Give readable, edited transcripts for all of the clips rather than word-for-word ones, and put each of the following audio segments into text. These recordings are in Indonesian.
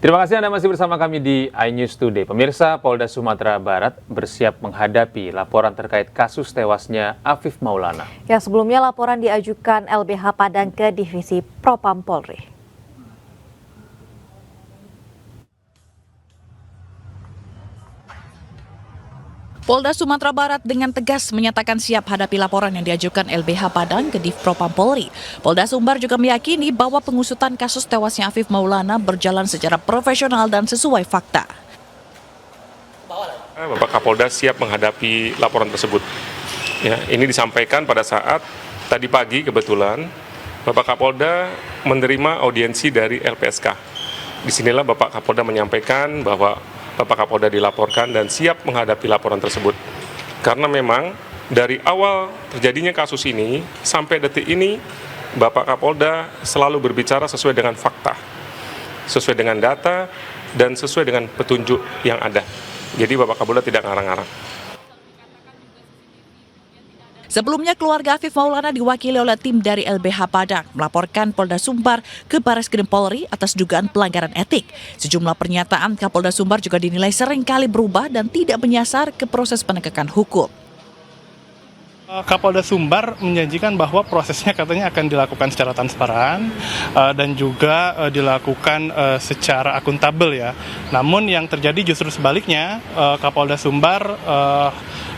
Terima kasih Anda masih bersama kami di iNews Today. Pemirsa, Polda Sumatera Barat bersiap menghadapi laporan terkait kasus tewasnya Afif Maulana. Ya, sebelumnya laporan diajukan LBH Padang ke Divisi Propam Polri. Polda Sumatera Barat dengan tegas menyatakan siap hadapi laporan yang diajukan LBH Padang ke Div Propam Polri. Polda Sumbar juga meyakini bahwa pengusutan kasus tewasnya Afif Maulana berjalan secara profesional dan sesuai fakta. Bapak Kapolda siap menghadapi laporan tersebut. Ya, ini disampaikan pada saat tadi pagi kebetulan Bapak Kapolda menerima audiensi dari LPSK. Disinilah Bapak Kapolda menyampaikan bahwa Bapak Kapolda dilaporkan dan siap menghadapi laporan tersebut. Karena memang dari awal terjadinya kasus ini sampai detik ini Bapak Kapolda selalu berbicara sesuai dengan fakta, sesuai dengan data, dan sesuai dengan petunjuk yang ada. Jadi Bapak Kapolda tidak ngarang-ngarang. Sebelumnya keluarga Afif Maulana diwakili oleh tim dari LBH Padang melaporkan Polda Sumbar ke Bareskrim Polri atas dugaan pelanggaran etik. Sejumlah pernyataan Kapolda Sumbar juga dinilai seringkali berubah dan tidak menyasar ke proses penegakan hukum. Kapolda Sumbar menjanjikan bahwa prosesnya katanya akan dilakukan secara transparan dan juga dilakukan secara akuntabel ya. Namun yang terjadi justru sebaliknya, Kapolda Sumbar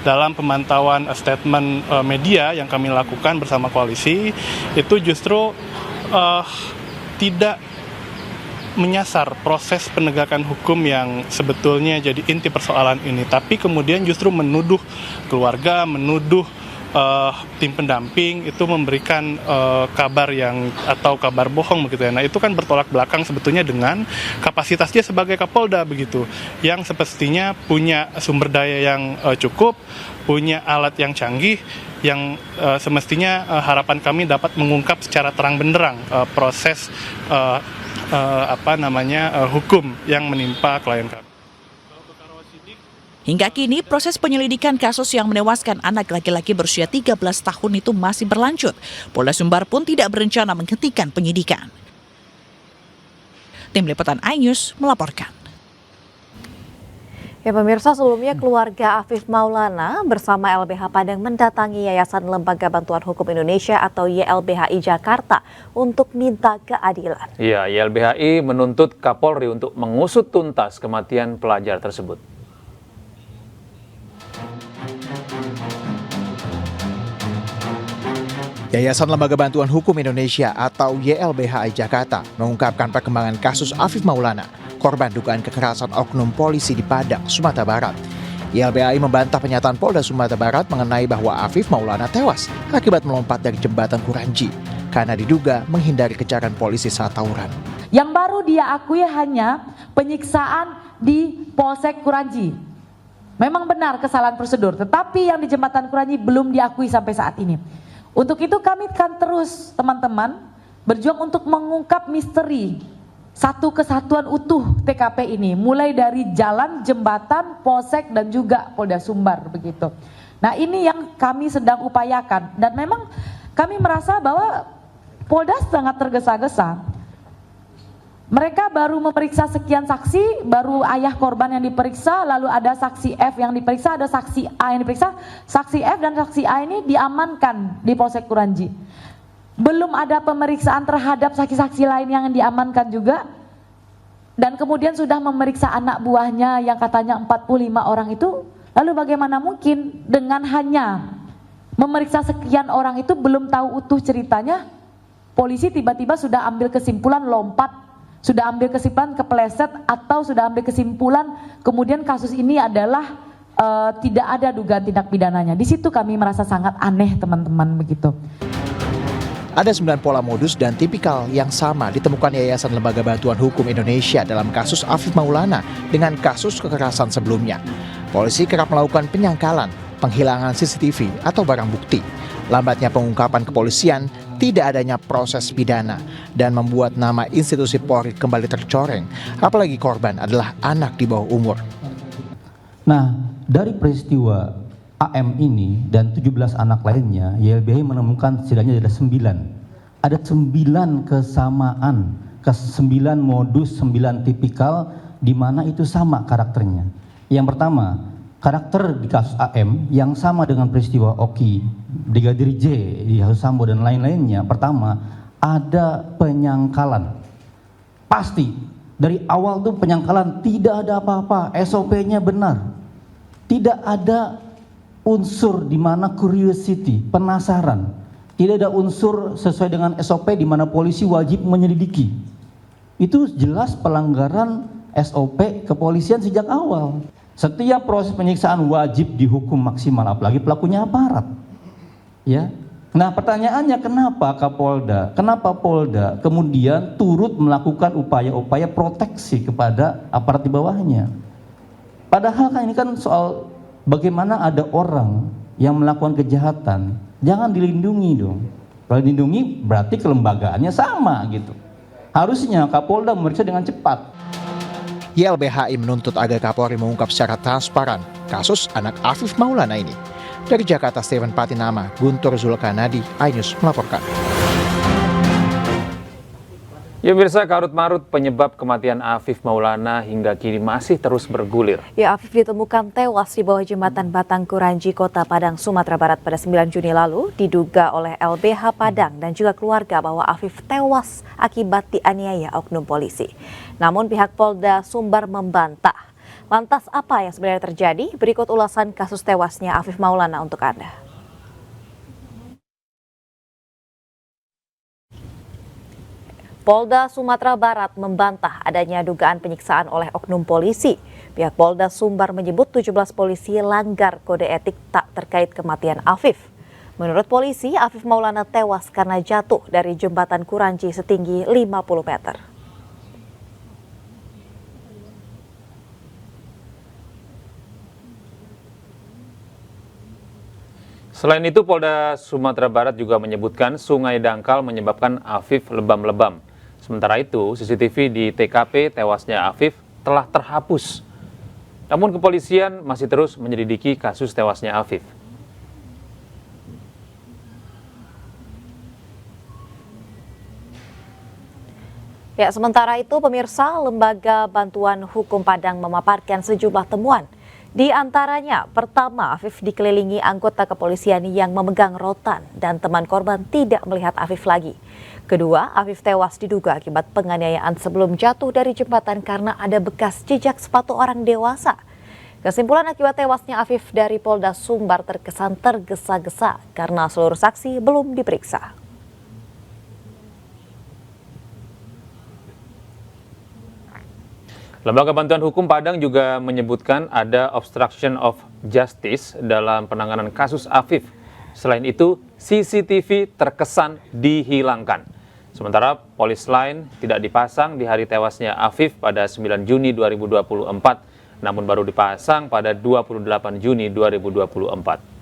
dalam pemantauan statement media yang kami lakukan bersama koalisi itu justru tidak menyasar proses penegakan hukum yang sebetulnya jadi inti persoalan ini, tapi kemudian justru menuduh keluarga, menuduh tim pendamping itu memberikan kabar yang atau kabar bohong begitu ya. Nah, itu kan bertolak belakang sebetulnya dengan kapasitasnya sebagai Kapolda begitu, yang semestinya punya sumber daya yang cukup, punya alat yang canggih, yang semestinya harapan kami dapat mengungkap secara terang benderang proses hukum yang menimpa klien kami. Hingga kini, proses penyelidikan kasus yang menewaskan anak laki-laki berusia 13 tahun itu masih berlanjut. Polda Sumbar pun tidak berencana menghentikan penyidikan. Tim Liputan iNews melaporkan. Ya pemirsa, sebelumnya keluarga Afif Maulana bersama LBH Padang mendatangi Yayasan Lembaga Bantuan Hukum Indonesia atau YLBHI Jakarta untuk minta keadilan. Ya, YLBHI menuntut Kapolri untuk mengusut tuntas kematian pelajar tersebut. Yayasan Lembaga Bantuan Hukum Indonesia atau YLBHI Jakarta mengungkapkan perkembangan kasus Afif Maulana, korban dugaan kekerasan oknum polisi di Padang, Sumatera Barat. YLBHI membantah pernyataan Polda Sumatera Barat mengenai bahwa Afif Maulana tewas akibat melompat dari jembatan Kuranji karena diduga menghindari kejaran polisi saat tawuran. Yang baru dia akui hanya penyiksaan di Polsek Kuranji. Memang benar kesalahan prosedur, tetapi yang di jembatan Kuranji belum diakui sampai saat ini. Untuk itu kami akan terus teman-teman berjuang untuk mengungkap misteri satu kesatuan utuh TKP ini, mulai dari jalan, jembatan, polsek dan juga Polda Sumbar begitu. Nah, ini yang kami sedang upayakan dan memang kami merasa bahwa Polda sangat tergesa-gesa. Mereka baru memeriksa sekian saksi, baru ayah korban yang diperiksa, lalu ada saksi F yang diperiksa, ada saksi A yang diperiksa. Saksi F dan saksi A ini diamankan di Polsek Kuranji. Belum ada pemeriksaan terhadap saksi-saksi lain yang diamankan juga. Dan kemudian sudah memeriksa anak buahnya yang katanya 45 orang itu. Lalu bagaimana mungkin dengan hanya memeriksa sekian orang itu belum tahu utuh ceritanya, polisi tiba-tiba sudah ambil kesimpulan lompat, sudah ambil kesimpulan kepeleset, atau sudah ambil kesimpulan kemudian kasus ini adalah tidak ada dugaan tindak pidananya. Di situ kami merasa sangat aneh teman-teman begitu. Ada 9 pola modus dan tipikal yang sama ditemukan Yayasan Lembaga Bantuan Hukum Indonesia dalam kasus Afif Maulana dengan kasus kekerasan sebelumnya. Polisi kerap melakukan penyangkalan, penghilangan CCTV atau barang bukti. Lambatnya pengungkapan kepolisian, tidak adanya proses pidana, dan membuat nama institusi Polri kembali tercoreng, apalagi korban adalah anak di bawah umur. Nah, dari peristiwa AM ini dan 17 anak lainnya, YLBHI menemukan setidaknya ada 9. Ada 9 kesamaan ke 9 modus, 9 tipikal di mana itu sama karakternya. Yang pertama, karakter di kasus AM yang sama dengan peristiwa Oki, Brigadir J di kasus Sambo dan lain-lainnya. Pertama, ada penyangkalan. Pasti dari awal tuh penyangkalan, tidak ada apa-apa, SOP-nya benar. Tidak ada unsur di mana curiosity, penasaran. Tidak ada unsur sesuai dengan SOP di mana polisi wajib menyelidiki. Itu jelas pelanggaran SOP kepolisian sejak awal. Setiap proses penyiksaan wajib dihukum maksimal, apalagi pelakunya aparat. Ya. Nah, pertanyaannya kenapa Kapolda, kenapa Polda kemudian turut melakukan upaya-upaya proteksi kepada aparat di bawahnya? Padahal kan ini kan soal bagaimana ada orang yang melakukan kejahatan, jangan dilindungi dong. Kalau dilindungi berarti kelembagaannya sama gitu. Harusnya Kapolda memeriksa dengan cepat. YLBHI menuntut agar Kapolri mengungkap secara transparan kasus anak Afif Maulana ini. Dari Jakarta, Steven Patinama, Guntur Zulkarnadi, iNews melaporkan. Ya pemirsa, karut-marut penyebab kematian Afif Maulana hingga kini masih terus bergulir. Ya, Afif ditemukan tewas di bawah jembatan Batang Kuranji, Kota Padang, Sumatera Barat pada 9 Juni lalu. Diduga oleh LBH Padang dan juga keluarga bahwa Afif tewas akibat dianiaya oknum polisi. Namun pihak Polda Sumbar membantah. Lantas apa yang sebenarnya terjadi? Berikut ulasan kasus tewasnya Afif Maulana untuk Anda. Polda Sumatera Barat membantah adanya dugaan penyiksaan oleh oknum polisi. Pihak Polda Sumbar menyebut 17 polisi langgar kode etik tak terkait kematian Afif. Menurut polisi, Afif Maulana tewas karena jatuh dari jembatan Kuranji setinggi 50 meter. Selain itu, Polda Sumatera Barat juga menyebutkan Sungai Dangkal menyebabkan Afif lebam-lebam. Sementara itu, CCTV di TKP tewasnya Afif telah terhapus. Namun kepolisian masih terus menyelidiki kasus tewasnya Afif. Ya, sementara itu pemirsa, Lembaga Bantuan Hukum Padang memaparkan sejumlah temuan. Di antaranya, pertama, Afif dikelilingi anggota kepolisian yang memegang rotan dan teman korban tidak melihat Afif lagi. Kedua, Afif tewas diduga akibat penganiayaan sebelum jatuh dari jembatan karena ada bekas jejak sepatu orang dewasa. Kesimpulan akibat tewasnya Afif dari Polda Sumbar terkesan tergesa-gesa karena seluruh saksi belum diperiksa. Lembaga Bantuan Hukum Padang juga menyebutkan ada obstruction of justice dalam penanganan kasus Afif. Selain itu, CCTV terkesan dihilangkan. Sementara polis lain tidak dipasang di hari tewasnya Afif pada 9 Juni 2024, namun baru dipasang pada 28 Juni 2024.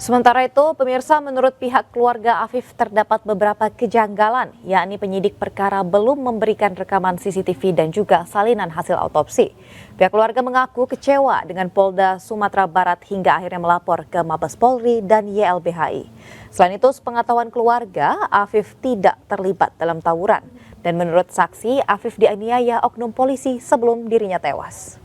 Sementara itu, pemirsa, menurut pihak keluarga Afif terdapat beberapa kejanggalan, yakni penyidik perkara belum memberikan rekaman CCTV dan juga salinan hasil autopsi. Pihak keluarga mengaku kecewa dengan Polda Sumatera Barat hingga akhirnya melapor ke Mabes Polri dan YLBHI. Selain itu, sepengetahuan keluarga, Afif tidak terlibat dalam tawuran. Dan menurut saksi, Afif dianiaya oknum polisi sebelum dirinya tewas.